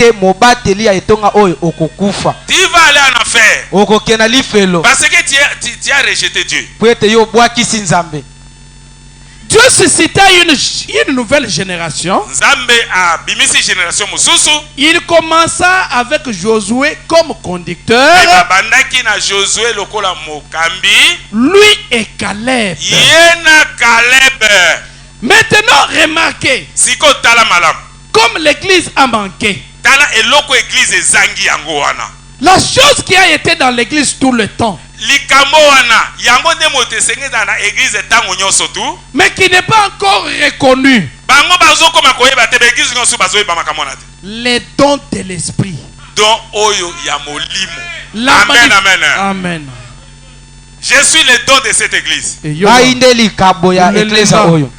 ete mobateli ya etonga oyo okokufa. Tu vas aller en enfer. Okokena lifelo. Parce que tu as rejeté Dieu. Po ete yo bwakisi Nzambe. Dieu suscita une nouvelle génération. Nzambe a bimisi génération mususu. Il commença avec Josué comme conducteur. Bandaki na Josué lokola mokambi. Lui et Caleb. Yena Caleb. Maintenant, remarquez. Siko tala malam. Comme l'église a manqué. Tala eloko église ezangi yango wana. La chose qui a été dans l'église tout le temps. Likambo wana yango nde motesenge dans l'église tango nyonso tu. Mais qui n'est pas encore reconnu. Bango bazokoma koyeba te église nyonso bazoyeba makambo na te. Les dons de l'esprit. Don oyo ya molimo. Amen, amen. Amen. Je suis le don de cette église. Bainde likabo ya église oyo.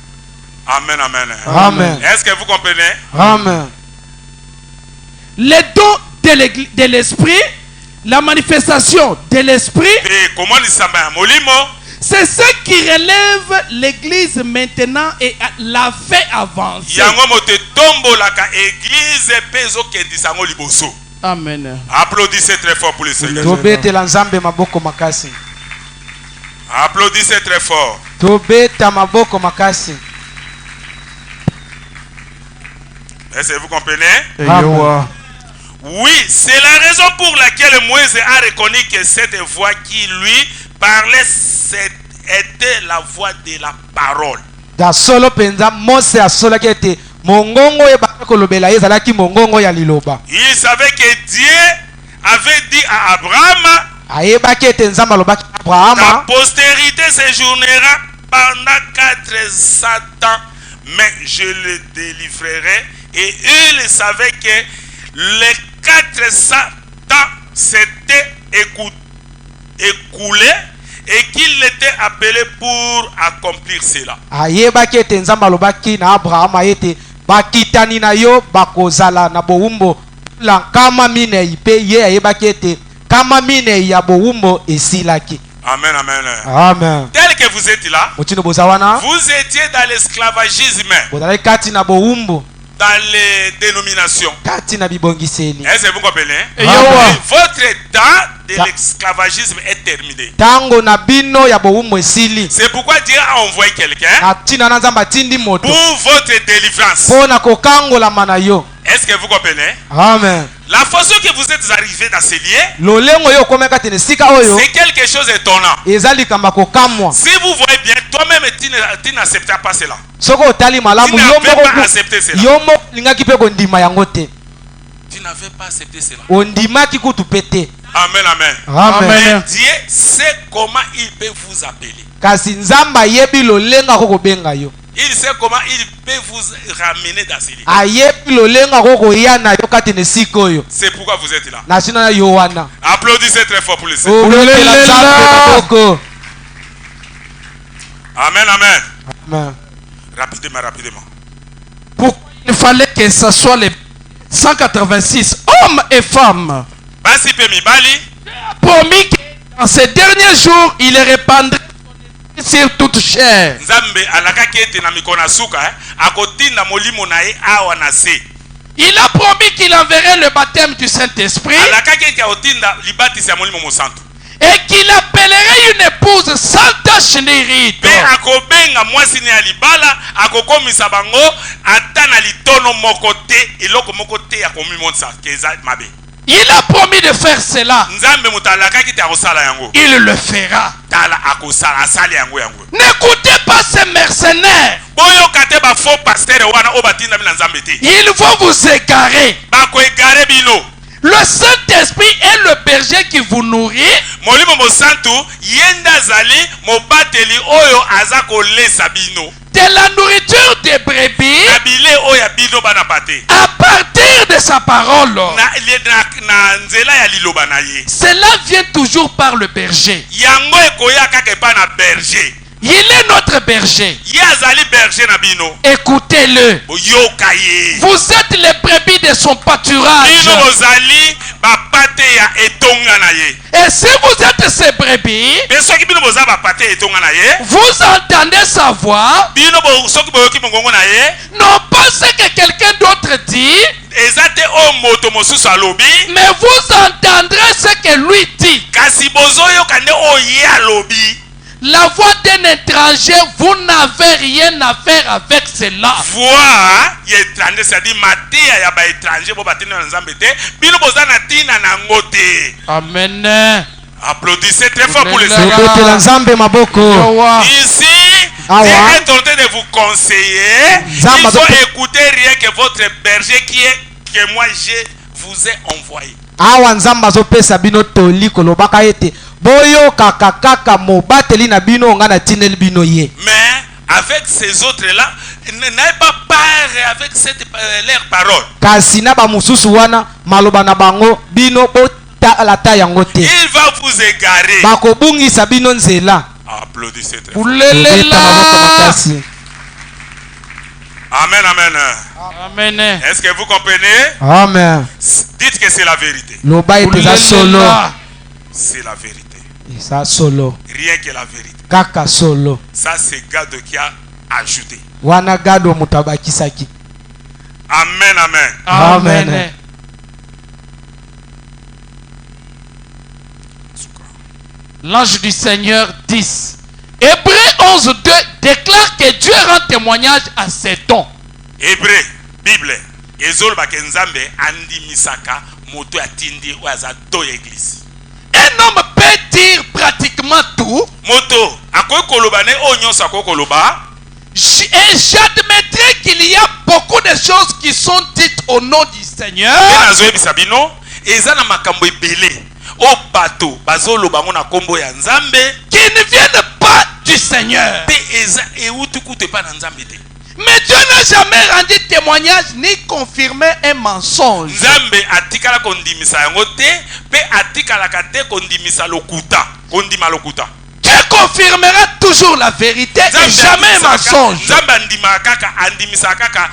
Amen, amen. Amen. Est-ce que vous comprenez? Amen. Les dons de l'esprit, la manifestation de l'esprit, c'est ce qui relève l'église maintenant et la fait avancer. Amen. Applaudissez très fort pour le Seigneur. Applaudissez très fort. Est-ce que vous comprenez? Amen. Oui, c'est la raison pour laquelle Moïse a reconnu que cette voix qui lui parlait était la voix de la parole. Il savait que Dieu avait dit à Abraham, ta postérité séjournera pendant 400 ans, mais je le délivrerai. Et il savait que les 400 ans s'étaient écoulés et qu'il était appelé pour accomplir cela. Amen, amen. Amen. Tel que vous êtes là, vous étiez dans l'esclavagisme, dans les dénominations. Est-ce que vous comprenez? Votre temps de l'esclavagisme est terminé. C'est pourquoi Dieu a envoyé quelqu'un pour votre délivrance. Est-ce que vous comprenez? Amen. La façon que vous êtes arrivé dans ces lieux, c'est quelque chose d'étonnant. Si vous voyez bien, toi-même tu n'acceptes pas cela. Tu n'avais pas accepté cela. Tu n'avais pas accepté cela. Amen, amen. Amen. Dieu sait comment il peut vous appeler. Il sait comment il peut vous ramener dans ces lieux. C'est pourquoi vous êtes là. Applaudissez très fort pour le Seigneur. Amen, amen. Amen. Rapidement, rapidement. Pourquoi il fallait que ce soit les 186 hommes et femmes. Promis que dans ces derniers jours, il répandrait sur toute chair. Il a promis qu'il enverrait le baptême du Saint-Esprit et qu'il appellerait une épouse sans tache ni ride. Il a promis de faire cela. Il le fera. N'écoutez pas ces mercenaires. Ils vont vous égarer. Le Saint-Esprit est le berger qui vous nourrit. De la nourriture des brebis à partir de sa parole. Cela vient toujours par le berger. Il est notre berger. Écoutez-le. Vous êtes les brebis de son pâturage. Et si vous êtes ces brebis, vous entendez sa voix, non pas ce que quelqu'un d'autre dit, mais vous entendrez ce que lui dit. La voix d'un étranger, vous n'avez rien à faire avec cela. Voix étranger, c'est-à-dire matéa ya ba étranger bo batena nzambe te, bino bozana tina na ngote. Amen. Applaudissez très fort pour les Ici, Dieu est en train de vous conseiller. Il faut écouter rien que votre berger que moi je vous ai envoyé. Awa nzamba zopesa bino toli kolobaka ete boyo kaka mobateli na bino nga na tineli bino ye. Mais avec ces autres là, n'ayez pas peur avec leurs paroles. Kasi na ba mususu wana maloba na bango bino lata yango te. Il va vous égarer. Bakobungisa bino nzela. Applaudissez très fort. Amen, amen. Amen. Est-ce que vous comprenez? Amen. Dites que c'est la vérité. C'est la vérité. Ça solo. Rien que la vérité. Kaka solo. Ça c'est Gado qui a ajouté. Wana Gado mutabakisaki. Amen, amen. Amen. L'ange du Seigneur 10. Hébreux 11, 2 déclare que Dieu rend témoignage à ses dons. Hébreux, Bible. Ezol bakenzambe andi misaka moto atindi oaza to église. Un homme peut dire pratiquement tout. Moto akoy koloba ne onyon sa koloba. Et j'admettrai qu'il y a beaucoup de choses qui sont dites au nom du Seigneur. Ezana makambo ebele. O bato bazolo bango na kombo ya nzambe qui ne viennent pas du Seigneur. Mais Dieu n'a jamais rendu témoignage ni confirmé un mensonge. Nzambe atikala kondimisa yango te pe atikala kate kondimisa lokuta kondima lokuta. Dieu confirmera toujours la vérité et jamais un mensonge. Nzambe andima kaka andimisa kaka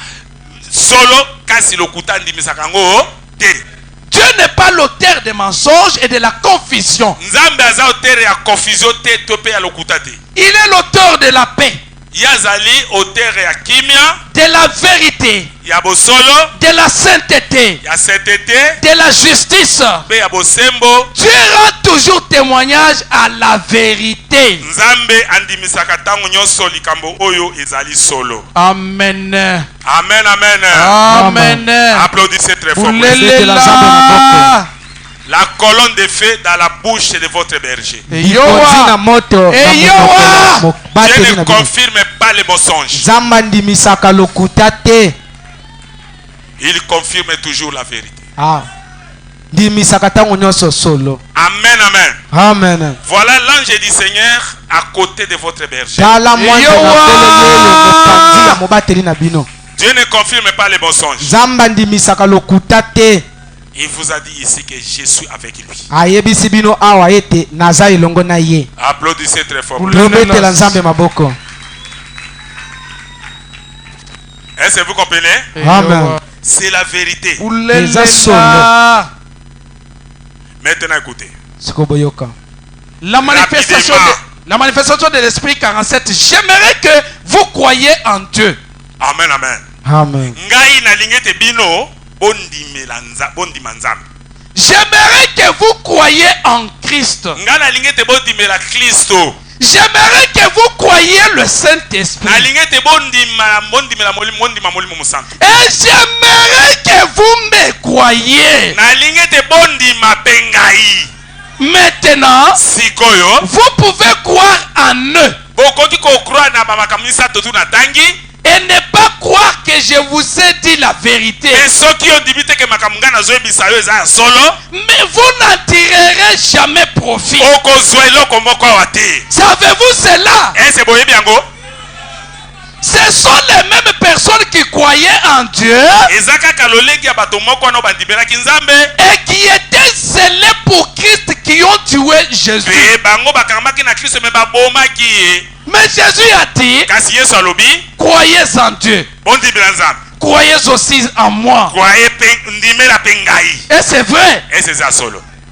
solo kasi lokuta andimisa kango te. Dieu n'est pas l'auteur des mensonges et de la confusion. Il est l'auteur de la paix, de la vérité, de la sainteté, de la justice. Dieu rend toujours témoignage à la vérité. Amen. Amen, amen. Amen. Applaudissez très fort. La colonne de feu dans la bouche de votre berger. Dieu ne confirme pas les mensonges. Il confirme toujours la vérité. Amen, amen. Amen. Voilà l'ange du Seigneur à côté de votre berger. Dieu ne confirme pas les mensonges. Il vous a dit ici que je suis avec lui. Applaudissez très fort. Est-ce que vous comprenez? Amen. C'est la vérité. Maintenant écoutez. La manifestation de l'Esprit 47. J'aimerais que vous croyiez en Dieu. Amen, amen. Amen. J'aimerais que vous croyiez en Christ. J'aimerais que vous croyiez le Saint-Esprit. Et j'aimerais que vous me croyiez. Maintenant, vous pouvez croire en eux. Et ne pas croire que je vous ai dit la vérité. Mais vous n'en tirerez jamais profit. Savez-vous cela? Ce sont les mêmes personnes qui croyaient en Dieu et qui étaient zélés pour Christ, qui ont tué Jésus. Mais Jésus a dit, croyez en Dieu. croyez aussi en moi. Et c'est vrai.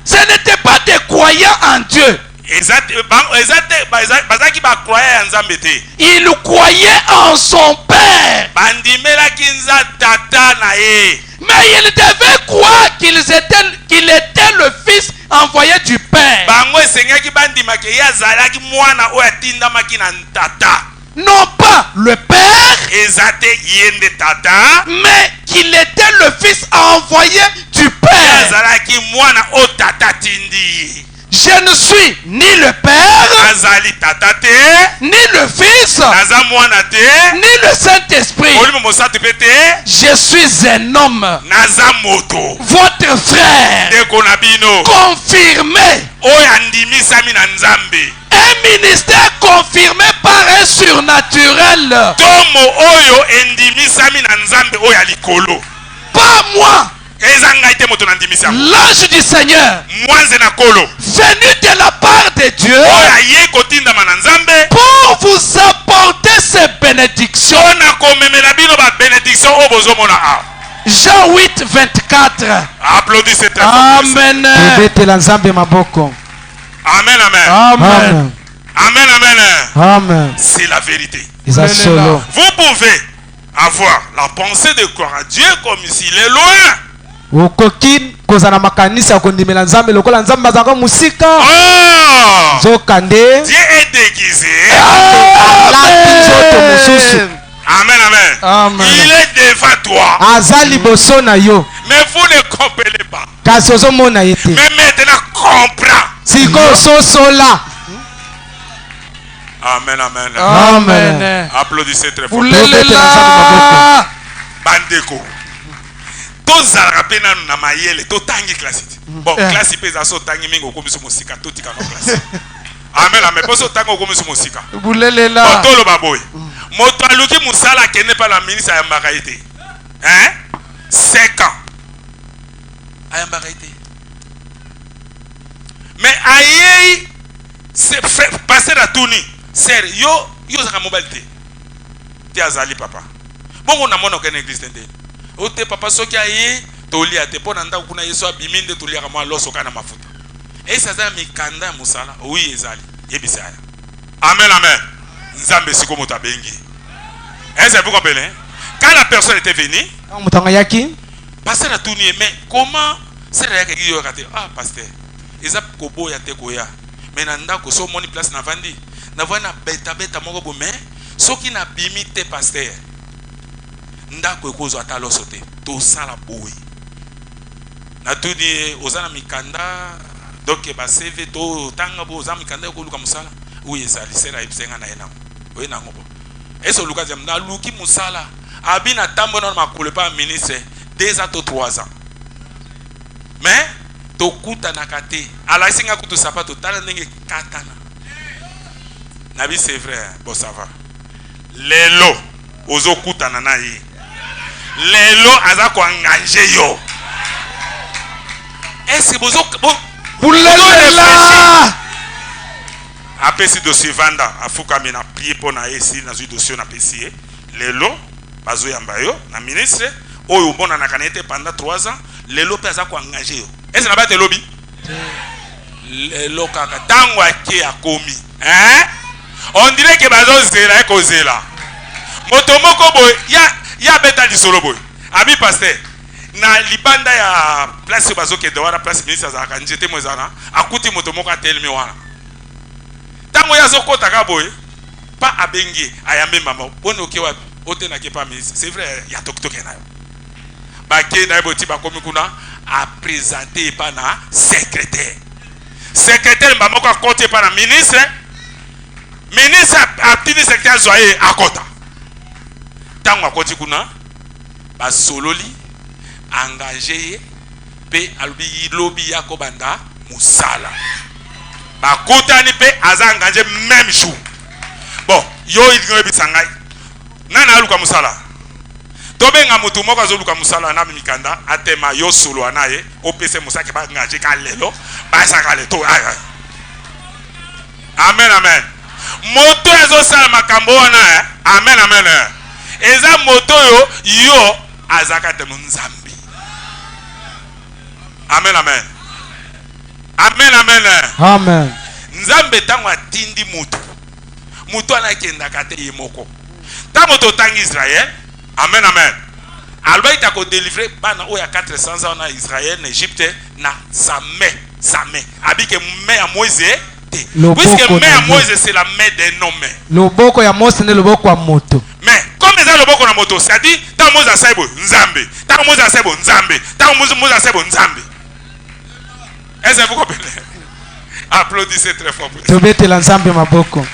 Ce n'était pas des croyants en Dieu. Il croyait en son Père. Mais il devait croire qu'il était le Fils envoyé du Père. Non pas le Père, mais qu'il était le Fils envoyé du Père. Je ne suis ni le Père, ni le Fils, ni le Saint-Esprit. Je suis un homme, votre frère, confirmé. Un ministère confirmé par un surnaturel. Pas moi. L'ange du Seigneur, venu de la part de Dieu, pour vous apporter ces bénédictions. Jean 8, 24. Applaudissez très fort. Amen. Amen, amen. Amen. Amen, amen. Amen. C'est la vérité. Vous pouvez avoir la pensée de croire à Dieu comme s'il est loin. Dieu est déguisé. Amen, amen. Amen. Il est devant toi. Mais vous ne comprenez pas. Mais maintenant comprends. Amen, amen. Amen. Applaudissez très fort. Bandeko. Tozala pena na mayele to tangi classe. Bon, classe pesa so tangi mingo komiso musika to tika no classe. Amen, amen. Poso tango komiso musika. Bulelela. Otolo baboy. Moto aluki musala kene pa la ministre ya mbakaite. Hein? 5 ans. Aya mbakaite. Mais aye c'est passer la tourni. Ser yo zaka mobilité. Ti azali papa. Bongo na mona ko na église tende. Ote papa soki aye toli ate pona nda kuna yeso abiminde toli aka mwa loso kana mafuta. Et ça za mikanda musala. Oui ezali. Yebisa ya. Amen, amen. Nzambe siko moto bengi. Est-ce que vous comprenez? Quand la personne était venue, pasteur a tourné, mais comment c'est là que il y a ah pasteur, ils a kobo ya te koya. Mais nanda ko so moni place na vandi. Na vana beta moko bo mais soki na bimite pasteur. Nda ko kozo atalo sote. To sala boui. Na tourné ozana mikanda donc ba CV to tanga bo ozana mikanda ko luka musala. Oui ezali sera ibsenga na ena. Oui na ngobo. Est-ce que Lucas na luki musala abina tambo na makule pa ministre 2 à 3 ans. Mais to kuta nakate ala singa kutu sapato tala ndenge katana. Nabi c'est vrai, bon ça va. Lelo ozo kuta na yi. Lelo aza ko engagé yo. Est-ce que bozo pour là après ce dossier vanda afuka mina prier pour na esi na zu dossier na pesier lelo bazo yamba yo na ministre oyo mbona na kanete pendant 3 ans lelo pesa ko engagé yo est-ce na ba te lobby lelo kaka tango ake akomi on dirait que bazo zela ko zela moto moko boy ya beta di solo boy abi pasteur na libanda ya place bazo ke dewara place ministre za kanjete mwezana akuti moto moko atelmi wana tango ya zokota ka boy pa abengi ayambe mama boni okewa ote na kepa ministre c'est vrai ya tokitoke na yo ba ke na boti ba komi kuna a présenter pa na secrétaire mama ko akote pa na ministre a tini secrétaire zoye akota tango akoti kuna ba sololi engagé pe albi lobby yakobanda musala bakutani pe aza engagé même jour. Bon, yo il bisangai. Nana aluka musala. Tobenga mutu moko azoluka musala na mikanda atema yo solo anaye opese musaka ba engagé ka lelo ba saka le to. Amen, amen. Moto ezo sala makambo wana. Amen, amen. eza moto yo azaka te nzambe. Amen amen. Amen amen. Amen. Nzambe tango atindi mutu. Mutu anakenda kate yemoko. Tango to tangi Israël. Amen amen. Alba ita ko délivrer bana o ya 400 ans na Israël na Égypte na Samé. Abike main à Moïse. Puisque main à Moïse c'est la main d'un homme. Loboko ya Mose ne loboko ya moto. Mais comme les loboko na moto, c'est-à-dire tant Moïse a saibo Nzambe, tant Moïse a saibo Nzambe, tant Moïse a saibo Nzambe. Est-ce que vous comprenez? Applaudissez très fort pour ça. Tobete la Nzambe maboko.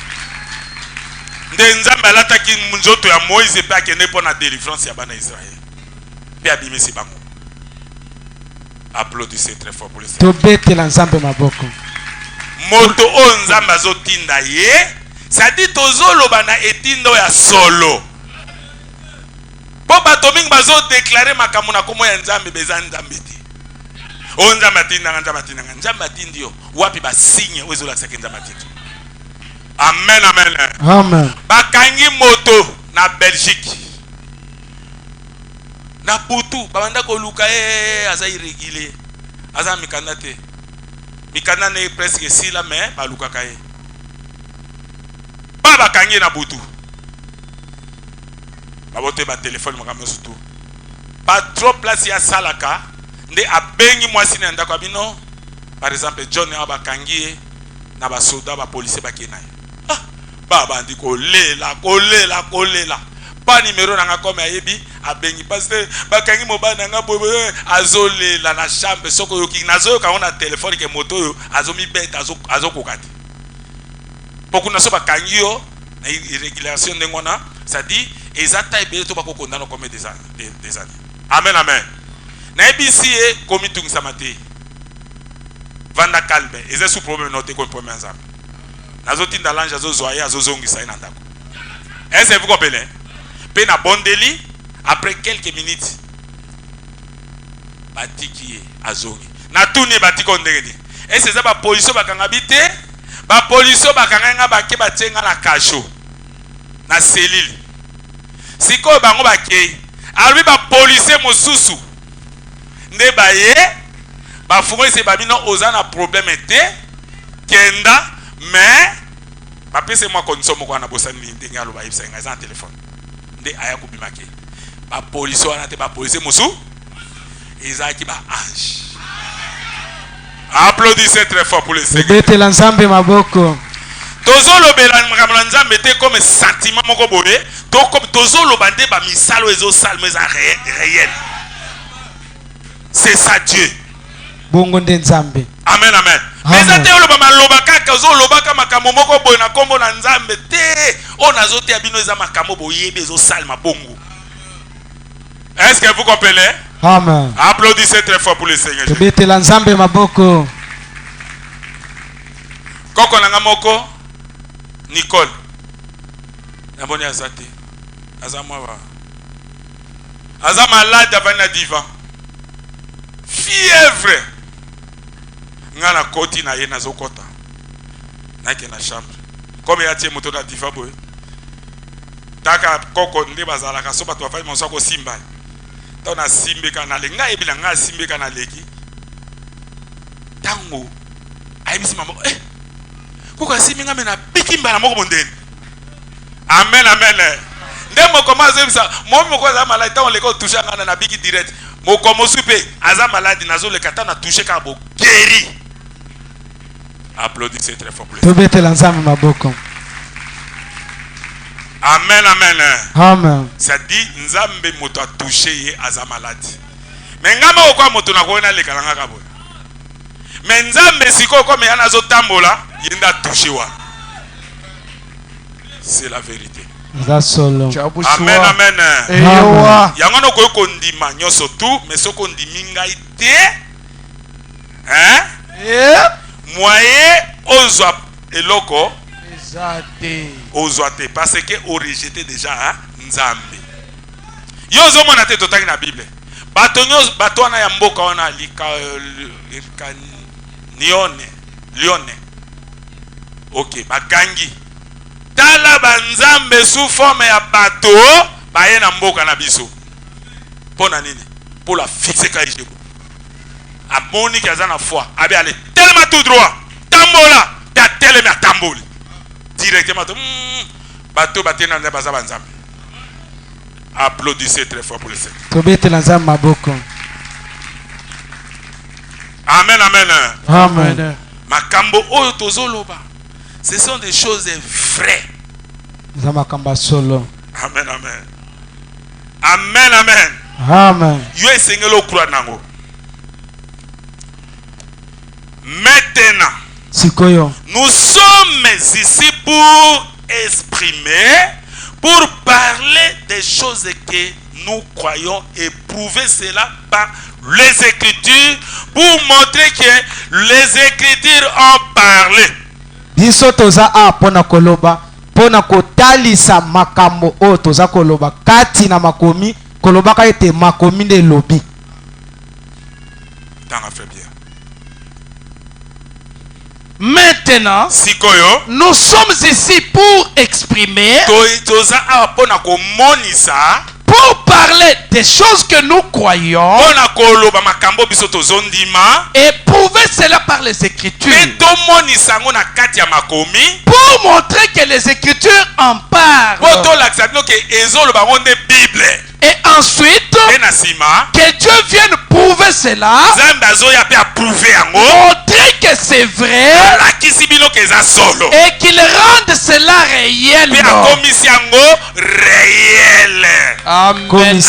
De Nzambe alataki nzoto ya Moïse pe akende pour na délivrance ya bana Israël. Pe abimisi bango. Applaudissez très fort pour ça. Tobete la Nzambe maboko. Moto o Nzambe azotinda ye, c'est-à-dire tozoloba na etindo ya solo. Po bato mingi bazo déclarer makambo na komo ya Nzambe beza Nzambe te. O Nzambe atinda Nzambe atindi yo. Wapi ba signe ozo la seke Nzambe atindi. Amen amen. Amen. Bakangi moto na Belgique. Na butu babanda ko luka aza irrégulier. Aza mikanda te. Mikanda ne presque si la mais ba luka kaye. Baba kangi na butu. Babote ba téléphone makambo surtout. Pas trop place ya salaka. Nde abengi mwasi na ndako abino. Par exemple John abakangi na ba soda ba policier ba kenaye. Ah, baba ndi ko lela. Pas numéro nanga comme ayebi abengi parce que bakangi mobana nga bobo azolela na chambre soko yoki nazo ka on a téléphone ke moto yo azomi beta azokokati. Beaucoup na so bakangi yo na irrégulation ndengona, ça dit ezata ebele to bako kondana comme des années. Amen amen. Na ebisi e komi tungisa mate. Vanda calme, eze sous problème noté comme premier ensemble. Nazo tinda lange azo zoye azo zongisa ina ndako. Est-ce que vous comprenez? Pe na bondeli après quelques minutes batiki azongi. Na tuni batiko ndengeni. Est-ce que ça ba police bakanga bité? Ba police bakanga nga bake batenga na kasho. Na selile. Siko bango bake. Albi ba police mosusu. Nde baye ba fungo se babino ozana problème te kenda mais ba pese moi condition moko na bosani ndenge alo ba yebisa nga za téléphone nde aya ko bimake ba police wana te ba police mosu ezaki ba ange. Applaudissez très fort pour le Seigneur. Tobete la Nzambe maboko. Tozolobela makambo Nzambe te comme sentiment moko boye to comme tozoloba nde ba misalo ezo salme za réel. C'est ça Dieu. Bongo nde Nzambe. Amen amen. Mais ça te oloba maloba kaka ozoloba ka makambo moko boye na kombo na Nzambe te onazo te abino eza makambo boye bezo salma bongo. Est-ce que vous comprenez? Amen. Applaudissez très fort pour le Seigneur. Tobete la Nzambe maboko. Koko nanga moko Nicole. Naboni azate. Azamwa. Azama malade avant na divan. Fièvre. Ngana koti na ye nazokota. Nake na chambre. Comme ya tie moto na divan boy. Taka koko nde bazala ka so bato afai monso ko simba. Ta na simbe kana le nga ebila nga simbe kana leki. Tango ayebisi mama kuka simbe nga mena bikimba na moko bondeni. Amen amen. Ndemo komaze bisa mo moko za malade ta on le ko toucher ngana na biki direct. Mo komo supe aza malade nazo le kata na toucher ka bo guéri. Applaudissez très fort pour le Tobete la Nzambe maboko. Amen amen. Amen. Ça dit Nzambe moto a touché ye aza malade. Mais ngama okwa moto na koina le kalanga ka bo. Mais Nzambe siko comme yana zo tambola yenda touché wa. C'est la vérité. Amen amen. Yangono ko kondima nyoso tu mais soko ndimi ngai te. Hein? Moyen ozwa eloko ozwa te parce que o rejeté déjà hein? Nzambe. Yo zo mona te totaki na Bible. Bato na ya mboka wana Lione. OK, bakangi. Tala banzambe sous forme ya bato baye na mboka na biso pona nini pour la fixer kaije a moni ki azana foi abi aller tellement tout droit tambola ya tellement tamboli directement bato batena na baza banzambe. Applaudissez très fort pour le Seigneur. Amen, amen. Amen. Makambo oyo tozoloba. Ce sont des choses vraies. Amen, amen. Amen, amen. Amen. Yo esengelo croire nango. Maintenant, nous sommes ici pour exprimer, pour parler des choses que nous croyons et prouver cela par les Écritures, pour montrer que les Écritures ont parlé. Biso toza a pona koloba pona kotalisa makambo o toza koloba kati na makomi koloba ka ete makomi de lobi. Tant fait bien. Maintenant, nous sommes ici pour exprimer, pour parler des choses que nous croyons et prouver cela par les Écritures. Pour montrer que les Écritures en parlent. Et ensuite, que Dieu vienne prouver cela, montrer que c'est vrai et qu'il rende cela réel. Amen.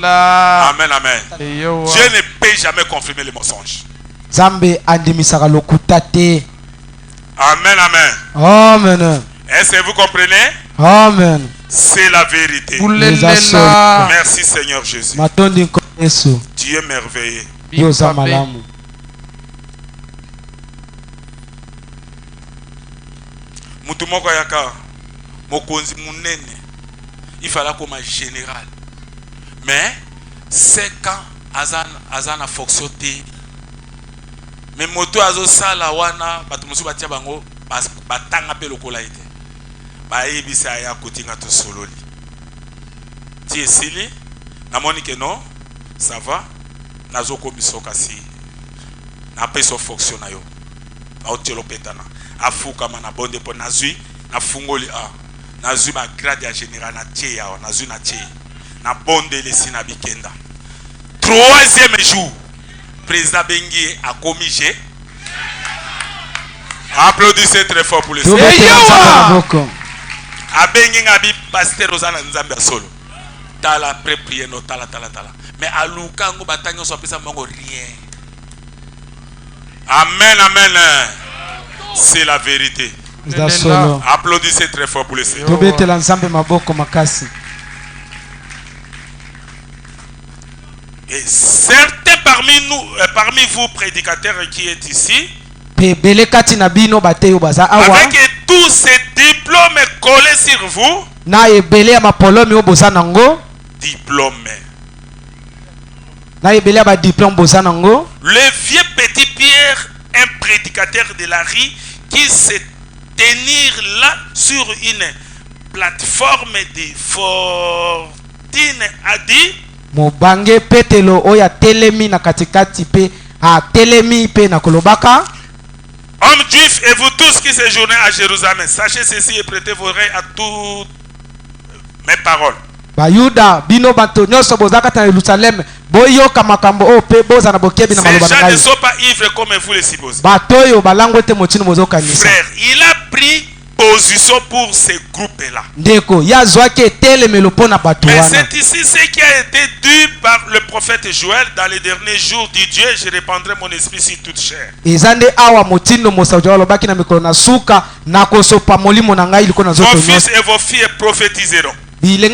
Amen, amen. Dieu ne peut jamais confirmer les mensonges. Amen, amen. Amen. Est-ce que vous comprenez? Amen. C'est la vérité. Merci Seigneur Jésus. Dieu est merveilleux. Mutumoko yaka mokonzi munene il fallait comme général. Mais c'est quand azana fonctionné. Mais moto azo sala wana batumusu batia bango batanga pe lokola ite. Ba yebisa ya kotinga to sololi. Ti esili na moni que non ça va nazo komiso kasi na peso fonctionne yo. Na otelo petana. Afuka mana bonde po nazui na fungoli a. Nazui ba grade ya général na tie ya nazui na tie. Na bonde le sina bikenda. Troisième jour président Bengi a commis. Applaudissez très fort pour le Seigneur. A Bengi ngabi pasteur Ozana Nzambe solo. Tala pré-prière no tala. Mais a Luka ngo batanyo so pesa mongo rien. Amen, amen. C'est la vérité. Applaudissez très fort pour le Seigneur. Et certains parmi vous prédicateurs qui êtes ici, avec tous ces diplômes collés sur vous, le vieux petit Pierre, un prédicateur de la rue, qui se tenir là sur une plateforme de fortune, a dit: Mobange petelo oya telemi na katikati pe a telemi pe na kolobaka. Hommes juifs et vous tous qui séjournez à Jérusalem, sachez ceci et prêtez vos oreilles à toutes mes paroles. Bayuda bino bato nyoso bozaka ta Yerusalem boyoka makambo o pe boza na bokebi na maloba na ngai. Ces gens ne sont pas ivres comme vous les supposez. Batoyo balango te motino bozoka nisa. Frère, il a pris position pour ces groupes-là. Ndeko ya zwake telemelo pona bato wana. Mais c'est ici ce qui a été dit par le prophète Joël: dans les derniers jours du Dieu, je répandrai mon esprit sur toute chair. Ezande awa motino mosajo lobaki na mikolo na suka na kosopa molimo na ngai liko na zoto. Vos fils et vos filles prophétiseront. Et si mes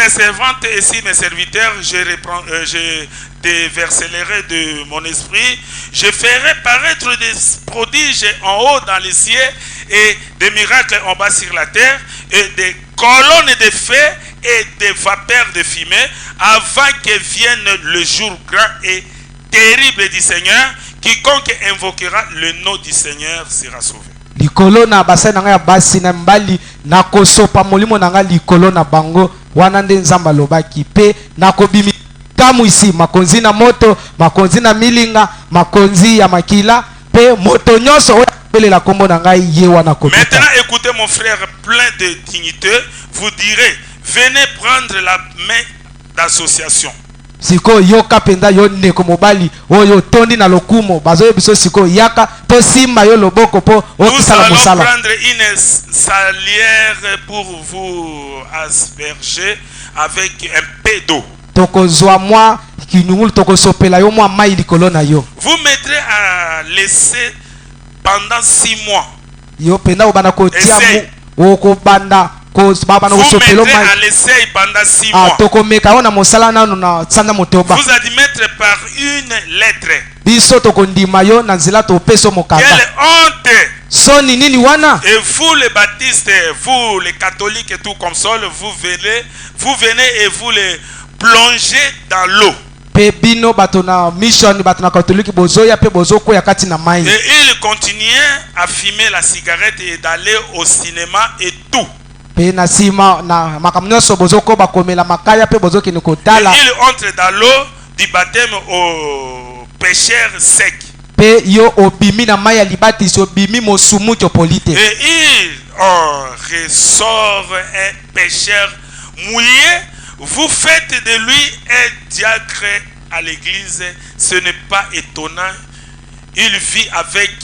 servantes et si mes serviteurs, je déverserai de mon esprit, je ferai paraître des prodiges en haut dans les cieux et des miracles en bas sur la terre et des colonnes de feu et des vapeurs de fumée avant que vienne le jour grand et terrible du Seigneur. Quiconque invoquera le nom du Seigneur sera sauvé. likolo na basai na ngai ya basi na mbali na kosopa molimo na ngai likolo na bango wana nde nzambe alobaki pe na kobimi kamwisi makonzi na moto makonzi na milinga makonzi ya makila pe moto nyonso oyo apelela kombo na ngai ye wana kobika. Maintenant écoutez mon frère plein de dignité, vous direz venez prendre la main d'association. Siko yoka penda yo ndeko mobali oyo tondi na lokumo bazoye biso siko yaka to simba yo loboko po okisala mosala. Nous allons prendre une salière pour vous asperger avec un peu d'eau. Tokozwa mwa kinyungulu tokosopela yo mwa mai likolo na yo. Vous mettrez à laisser pendant 6 mois. Yo penda obana ko tia mu okobanda. Vous mettez à l'essai pendant 6 mois. Vous admettre par une lettre. Quelle honte! Et vous les baptistes, vous les catholiques et tout comme ça, vous venez et vous les plongez dans l'eau. Et il continuait à fumer la cigarette et d'aller au cinéma et tout. Et il entre dans l'eau du baptême au pécheur sec. Et il ressort un pécheur mouillé. Vous faites de lui un diacre à l'église. Ce n'est pas étonnant. Il vit avec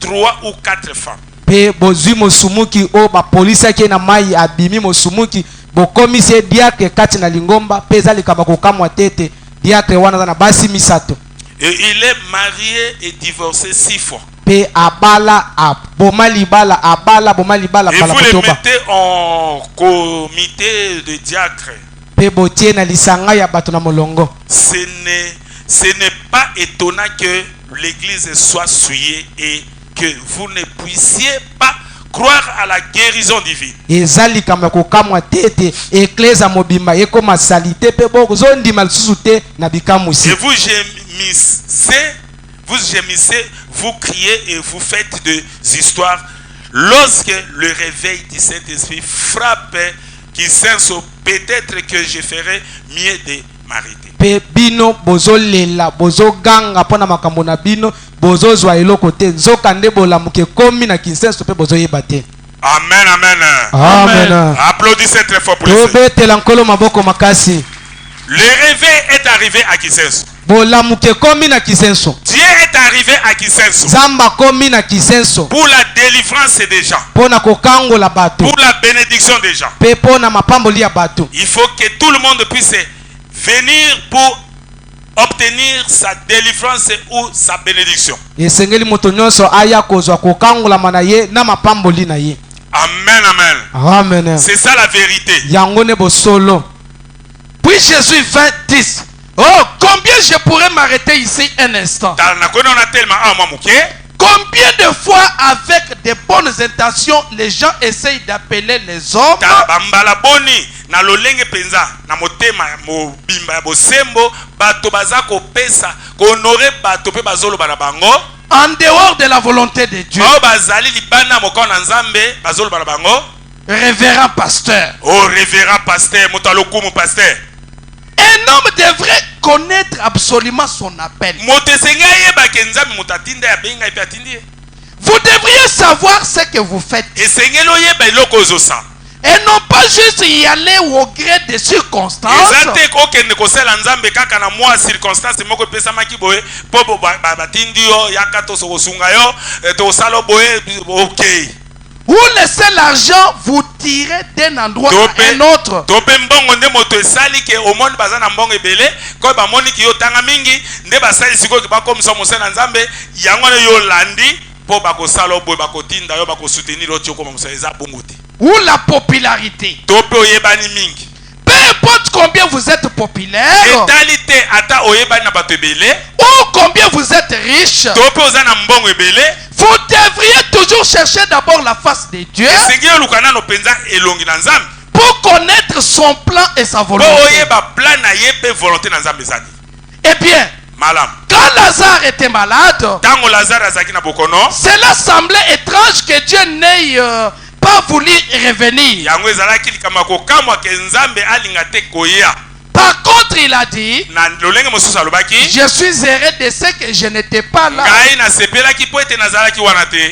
3 ou 4 femmes. Pe bozui mosumuki o ba polisi ke na mai abimi mosumuki bokomise diakre kati na lingomba peza likaba kokamwa tete diakre wana na basi misato. Et il est marié et divorcé 6 fois. Pe abala aboma libala abala boma libala bala kotoba. Et vous le mettez en comité de diacre. Pe botie na lisanga ya bato na molongo. Ce n'est pas étonnant que l'église soit souillée et que vous ne puissiez pas croire à la guérison divine. Et vous gémissez, vous criez et vous faites des histoires lorsque le réveil du Saint-Esprit frappe qui s'inso, peut-être que je ferai mieux de m'arrêter. Pe bino bozo lela bozo ganga pona makambo na bino bozo zwa eloko te nzoka nde bolamuke komi na kinsenso pe bozo yeba te. Amen, amen. Amen. Applaudissez très fort pour le Seigneur. Le réveil est arrivé à Kisenso. Bolamuke komi na Kisenso. Dieu est arrivé à Kisenso. Zamba komi na Kisenso. Pour la délivrance des gens. Pona kokango la bato. Pour la bénédiction des gens. Pe pona mapamboli ya bato. Il faut que tout le monde puisse venir pour obtenir sa délivrance ou sa bénédiction. Amen, amen. Amen. C'est ça la vérité. Puis Jésus vint dire, oh, combien je pourrais m'arrêter ici un instant? Combien de fois avec de bonnes intentions les gens essayent d'appeler les hommes en dehors de la volonté de Dieu? Révérend pasteur. Oh, révérend pasteur, pasteur. Un homme devrait connaître absolument son appel. Vous devriez savoir ce que vous faites. Et non pas juste y aller au gré des circonstances. Ou laisser l'argent vous tirer d'un endroit à un autre. Ou la popularité. Peu importe combien vous êtes populaire, ou combien vous êtes riche, vous devriez toujours chercher d'abord la face de Dieu pour connaître son plan et sa volonté. Eh bien, Quand Lazare était malade, cela semblait étrange que Dieu n'ait pas voulu revenir. Par contre, il a dit, je suis heureux de ce que je n'étais pas là.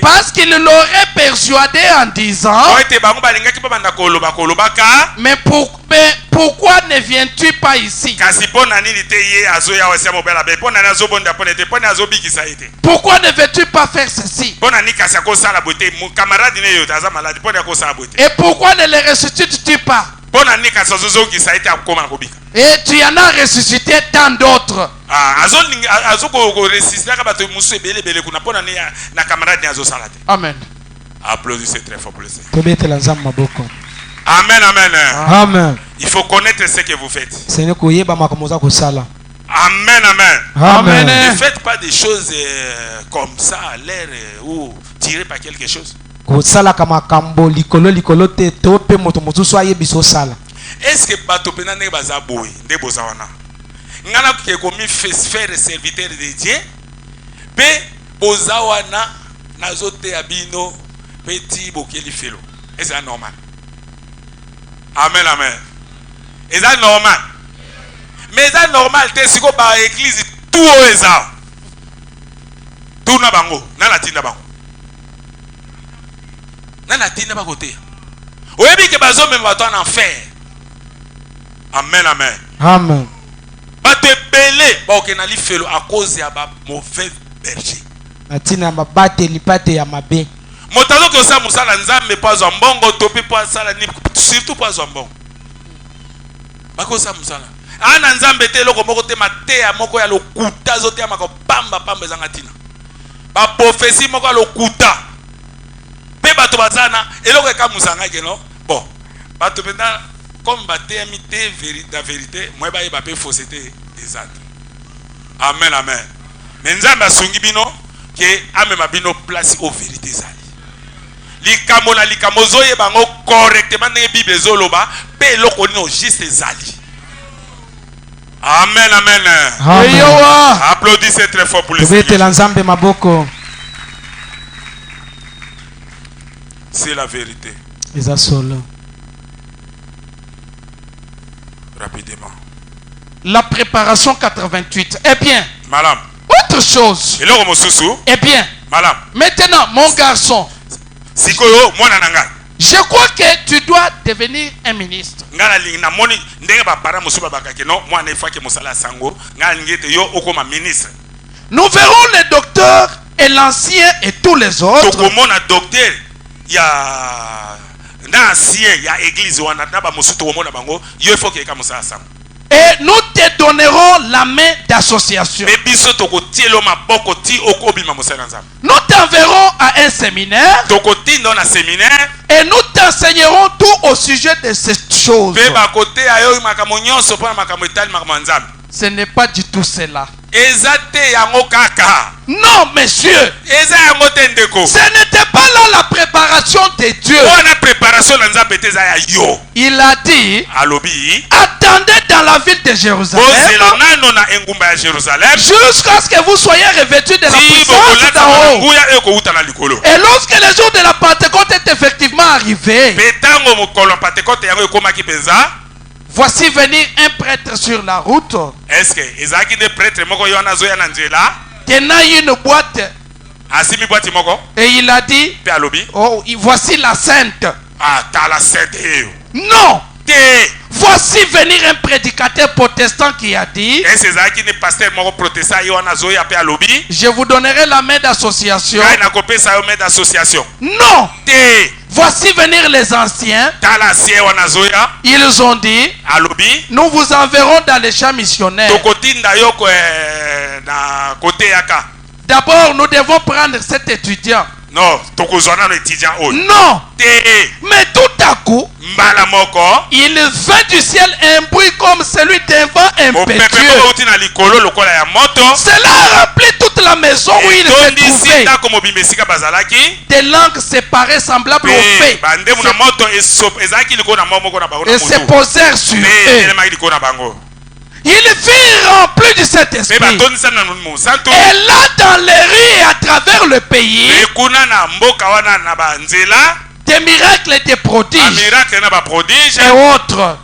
Parce qu'il l'aurait persuadé en disant, mais pourquoi ne viens-tu pas ici? Pourquoi ne veux-tu pas faire ceci? Et pourquoi ne le ressuscites-tu pas? Et tu en as ressuscité tant d'autres. Amen. Applaudissez très fort pour le Seigneur. Amen, amen. Amen. Il faut connaître ce que vous faites. Amen, amen. Amen. Ne faites pas des choses comme ça à l'air ou tirez par quelque chose. Est-ce que Batopena ne baza boy nde bozawana ngana ke komi faire serviteur de Dieu pe bozawana nazote abino petit bokeli felo. Est-ce normal? Amen, amen. Est-ce normal? Mais c'est normal te siko ba église tout eza tout na bango na latina bango na latina ba côté oyebi ke bazo même bato en enfer. Amen, amen. Amen. Bato belé ba okenali felo à cause ya ba mauvais berger. Atina ba bate lipate ya mabe. Motazo ke osa musala nzambe pa zo mbongo topi pa sala ni surtout pa zo mbongo. Ba ko sa musala. Ana nzambe te loko moko te matea moko ya lokuta zote ya mako pamba pamba zanga tina. Ba prophétie moko ya lokuta. Pe bato bazana eloko eka musanga ke no. Bon. Bato penda comme batea mité la vérité, moi ba pe fausseté exact. Amen, amen. Mais nzambe asungi bino ke amema bino place au vérité zali. Likamo na likamo zoye bango correctement na Bible zoloba pe eloko ni juste zali. Amen, amen. Amen. Applaudissez très fort pour le Seigneur. C'est la vérité. Rapidement. La préparation 88. Eh bien. Madame. Autre chose. Eh bien. Madame. Maintenant, mon garçon. Sikoyo, mwana nanga. Je crois que tu dois devenir un ministre. Nous verrons le docteur et l'ancien et tous les autres. Et nous te donnerons la main d'association. Nous t'enverrons à un séminaire. Et nous t'enseignerons tout au sujet de cette chose. Ce n'est pas du tout cela. Non, monsieur. Ce n'était pas là la préparation de Dieu. Il a dit, attendez dans la ville de Jérusalem jusqu'à ce que vous soyez revêtus de la puissance d'en haut. Et lorsque le jour de la Pentecôte est effectivement arrivé, voici venir un prêtre sur la route. Est-ce que Isaac est prêtre moko yona zoya na nzela? Tenant une boîte. Asimi boîte moko. Et il a dit, oh, voici la sainte. Ah, t'as la sainte. Non. Voici venir un prédicateur protestant qui a dit, je vous donnerai la main d'association. Non. Voici venir les anciens. Ils ont dit, nous vous enverrons dans les champs missionnaires. D'abord, nous devons prendre cet étudiant. Non. Non. Mais tout à coup, il vint du ciel un bruit comme celui d'un vent impétueux. Cela a rempli toute la maison où il se trouvait. Des langues séparées semblables au feu et se posèrent sur eux. Il fut rempli du Saint-Esprit. Et là, dans les rues et à travers le pays, des miracles et des prodiges et autres.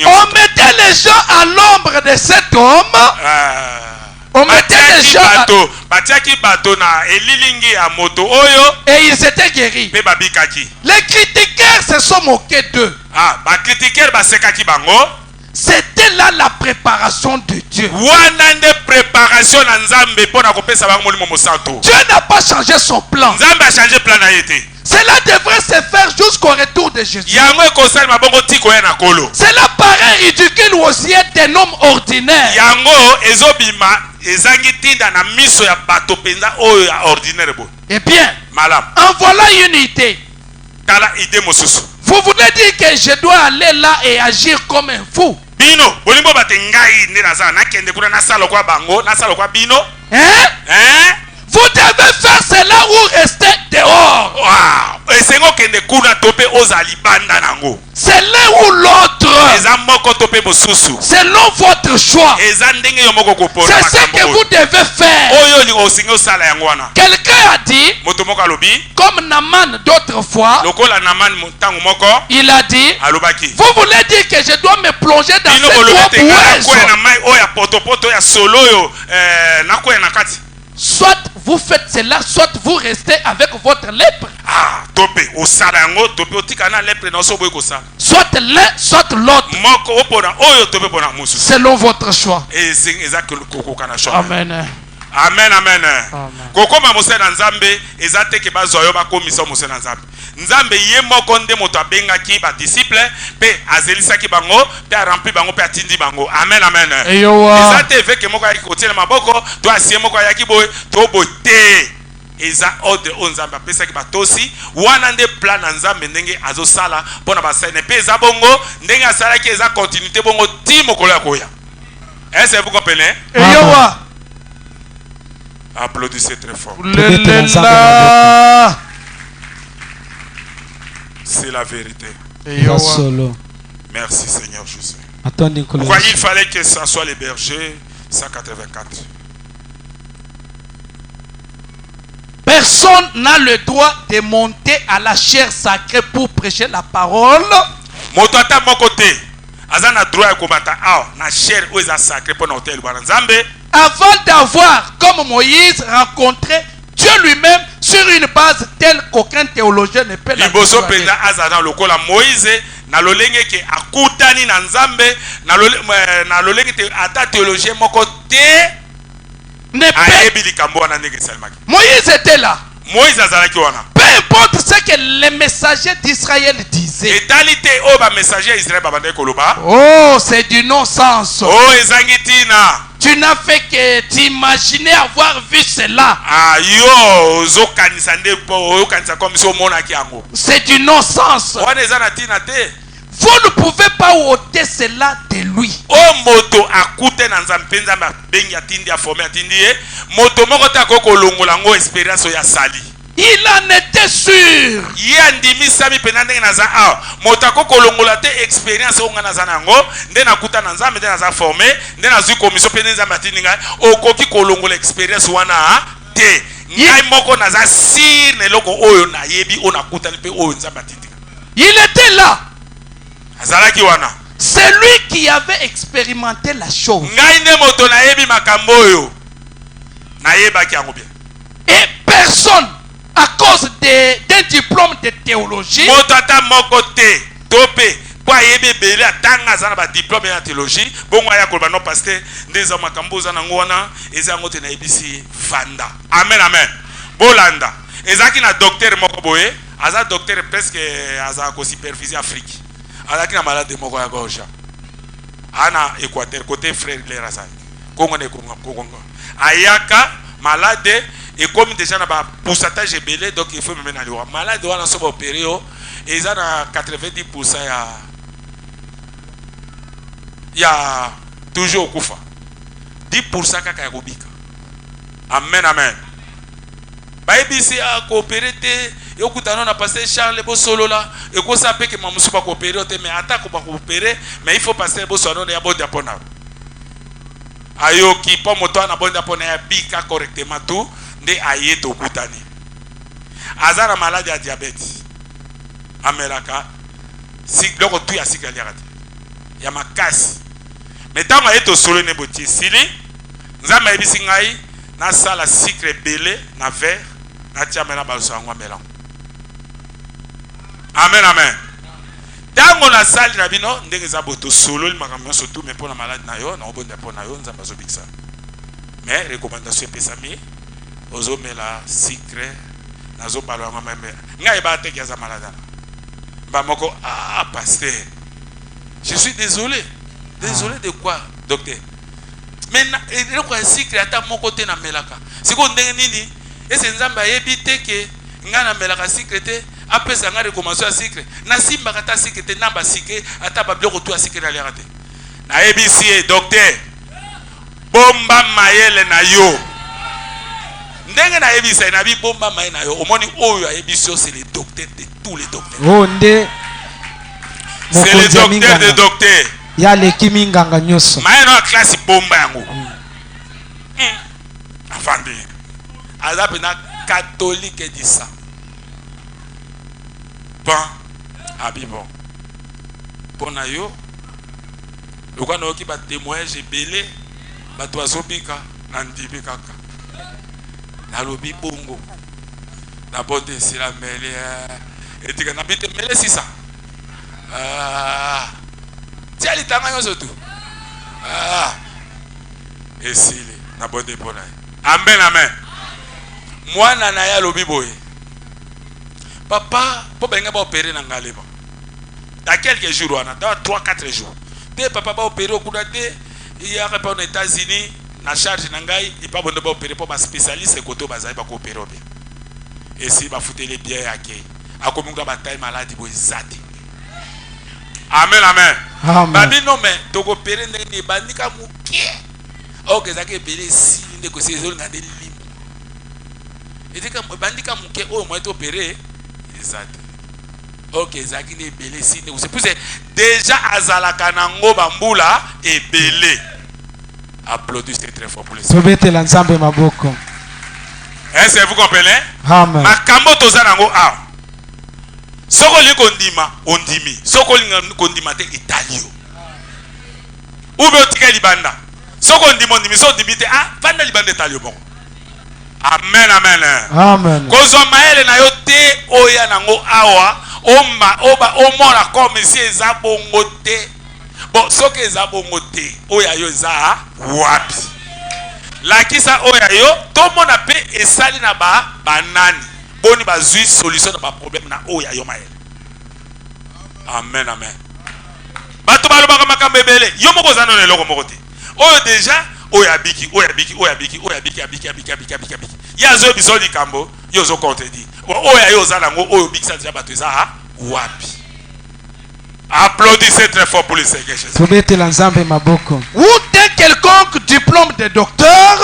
On mettait les gens à l'ombre de cet homme. On mettait les gens et ils étaient guéris. Les critiqueurs se sont moqués d'eux. C'était là la préparation de Dieu. Dieu n'a pas changé son plan. Cela devrait se faire jusqu'au retour de Jésus. Cela paraît ridicule aux yeux d'un homme ordinaire. Eh bien, en voilà une idée. Vous voulez dire que je dois aller là et agir comme un fou? Hein? Vous devez faire cela ou rester dehors. C'est l'un ou l'autre. Selon votre choix. C'est ce que vous devez faire. Quelqu'un a dit, comme Naman d'autres fois, il a dit, vous voulez dire que je dois me plonger dans cette eau? Soit vous faites cela, soit vous restez avec votre lèpre. Soit l'un, soit l'autre. Selon votre choix. Amen. Amen, amen. Kokoma mosela nzambe ezate ke bazoyo bakomisa mosela nzambe. Nzambe ye moko nde moto abengaki ba disciple pe azelisaki bango pe rempli bango pe atindi bango. Amen, amen. Ezate veke moko yaki kotiela maboko to asie moko yaki boy to bote. Eza ordre on nzambe apesaki batosi wana nde plan na nzambe ndenge azosala pona basene pe eza bongo ndenge asalaki eza continuité bongo ti mokolo ya koya. Est-ce que vous comprenez? Applaudissez très fort. C'est la vérité. Merci Seigneur Jésus. Pourquoi il fallait que ça soit les bergers? 184. Personne n'a le droit de monter à la chaire sacrée pour prêcher la parole. Motata mon côté. Azana droit komata na chair où est sacré pour notre Nzambe. Avant d'avoir, comme Moïse, rencontré Dieu lui-même sur une base telle qu'aucun théologien ne peut la dévoiler. Moïse na lolenge ke akutani na Nzambe na lolenge te ata théologien moko te Moïse était là. Moïse azalaki wana. Peu importe ce que les messagers d'Israël disaient. Oh, c'est du non-sens. Oh, ezangitina. Tu n'as fait que t'imaginer avoir vu cela. C'est du non-sens. Vous ne pouvez pas ôter cela de lui. Il en était sûr. Il était là. C'est lui qui avait expérimenté la chose. Et personne, à cause d'un diplôme de théologie, amen, amen. Bolanda. Ezaki na docteur moko boye, aza docteur presque aza ko superviser Afrique. Azaki na malade moko ya gorge. Ana Équateur côté frère les Razai. Congo ne Congo. Ayaka malade et comme déjà na ba pourcentage belé donc il faut me mettre na malade wana so ba opérer et ils na 90% ya toujours kufa. 10% kaka ya kubika. Amen, amen. Baibisi a coopéré te yokutana na passer Charles Bosolo là et ko ça peut que mamusu pas coopérer mais attaque pas coopérer mais il faut passer Bosolo ya bon diapona. ayoki po moto na bonda pona ya bika correctement tout nde ayeto kutani azana maladie ya diabète amelaka si loko tu ya sikali ya makasi metanga eto solo ne botie sili nzamba ebisi ngai na sala sucre belé na verre na tia mena baso yango melango. Amen amen. Tango na sali na bino ndenge za boto solo limakamyo surtout mais pour la malade na yo na obonda pona yo nzamba zo bikisa. Mais recommandation pesami ozo mela sucre nazo balo yango meme. Ngai ba te kiaza malade na. Ba moko pasteur. Je suis désolé. Désolé de quoi, docteur? Mais il y a un cycle à mon côté na melaka. Si vous ndenge nini, et c'est nzamba yebite que ngana melaka cycle te après ça ngare commencer à cycle. Na simba kata cycle te namba cycle ata ba bloko to cycle na lera te. Na yebisi docteur. Bomba mayele na yo. Ndenge na yebisa na bi bomba mayele na yo. Omoni oyo yebisi c'est le docteur de tous les docteurs. Oh ndé. C'est le docteur des docteurs. Ya lekimi nganga nyoso. Maeno a classe bomba yango. Afandi. Azape na catholique dit ça. Bon, abibon. Pona yo. Lokwa no ki ba témoignage belé ba to azobika na ndibi kaka. Na lobi bongo. Na bote sila mele etika na bite mele sisa. Tiens les tamagnons surtout. Et si na bonne épaule. Amen amen. Moi nana ya lobi boy. Papa, pour benga ba opérer na ngaleba. Dans quelques jours on a dans 3-4 jours. Te papa ba opérer au kudate, il y a pas aux États-Unis na charge na ngai, il pas bon ba opérer pour ba spécialiste côté bazai ba ko opérer bien. Et si ba fouter les biens akei. Akomunga ba taille maladie boy zati. Amen amen. Babi non mais toko pere ndeni bandika mukie. Ok zake pere si ndeko ko sezolo ngade lim. Etika bandika mukie o mo to pere exact. Ok zaki ne belé si ndeko c'est plus déjà azalaka nango bambula et belé. Applaudissez très fort pour les. Sobete la nzambe maboko. Est-ce que vous comprenez? Amen. Makambo toza nango a. Soko li kondima ondimi soko li kondima te italio ube otika libanda soko ndimo ondimi so ondimi te vanda libanda italio bon. Amen amen amen. Kozo maele na yo te oya nango awa omona comme si eza bongo te bon soki eza bongo te oya yo eza wapi lakisa oya yo tomona pe esali na banani boni bazui solution na ba problème na oya yo maele. Amen amen. Bato balobaka makambo ebele yo moko zano na eloko moko te oyo déjà oya biki ya zo biso likambo yo zo contredire oya yo za nango oyo biki sa déjà bato eza wapi. Applaudissez très fort pour le Seigneur Jésus. Ou d'un quelconque diplôme de docteur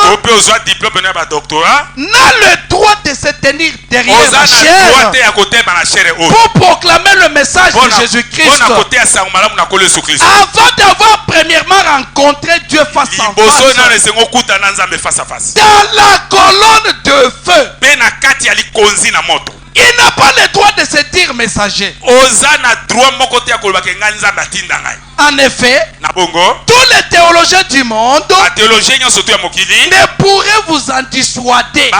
n'a le droit de se tenir derrière la chair pour proclamer le message de Jésus-Christ avant d'avoir premièrement rencontré Dieu face à face dans la colonne de feu. Il n'a pas le droit de se dire messager. En effet, tous les théologiens du monde ne pourraient vous en dissuader.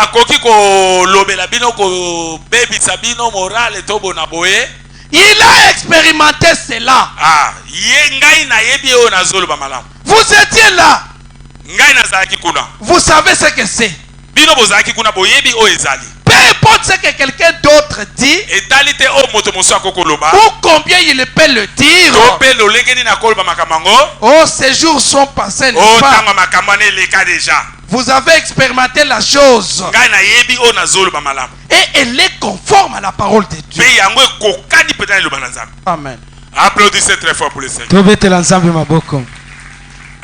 Il a expérimenté cela. Vous étiez là. Vous savez ce que c'est. Peu importe ce que quelqu'un d'autre dit ou combien il peut le dire. Oh, ces jours sont passés, n'est-ce pas? Vous avez expérimenté la chose et elle est conforme à la parole de Dieu. Amen. Applaudissez très fort pour le Seigneur.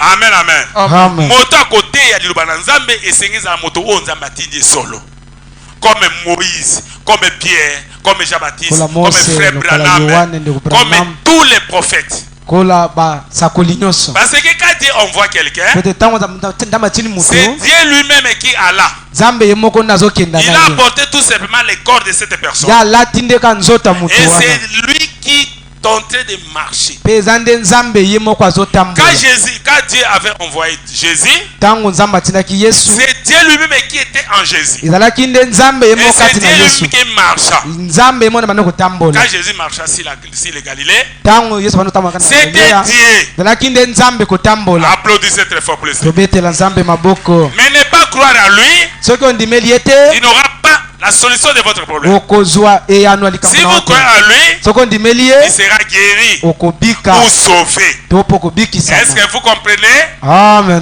Amen amen. Amen. Moto à côté ya liloba na nzambe esengeza moto o nzambe atindi solo. Comme Moïse, comme Pierre, comme Jean-Baptiste, comme Frère Branham, comme tous les prophètes. Parce que quand Dieu envoie quelqu'un, c'est Dieu lui-même qui est là. Il a apporté tout simplement les corps de cette personne. Et c'est lui qui tentait de marcher. Quand Dieu avait envoyé Jésus, c'est Dieu lui-même qui était en Jésus. Et c'est Dieu lui-même qui marcha. Quand Jésus marcha sur les Galilées, c'était Dieu. Applaudissez très fort pour le Seigneur. Mais ne pas croire à lui, il n'aura pas la solution de votre problème. Si vous croyez à lui, il sera guéri ou sauvé. Est-ce que vous comprenez? Amen.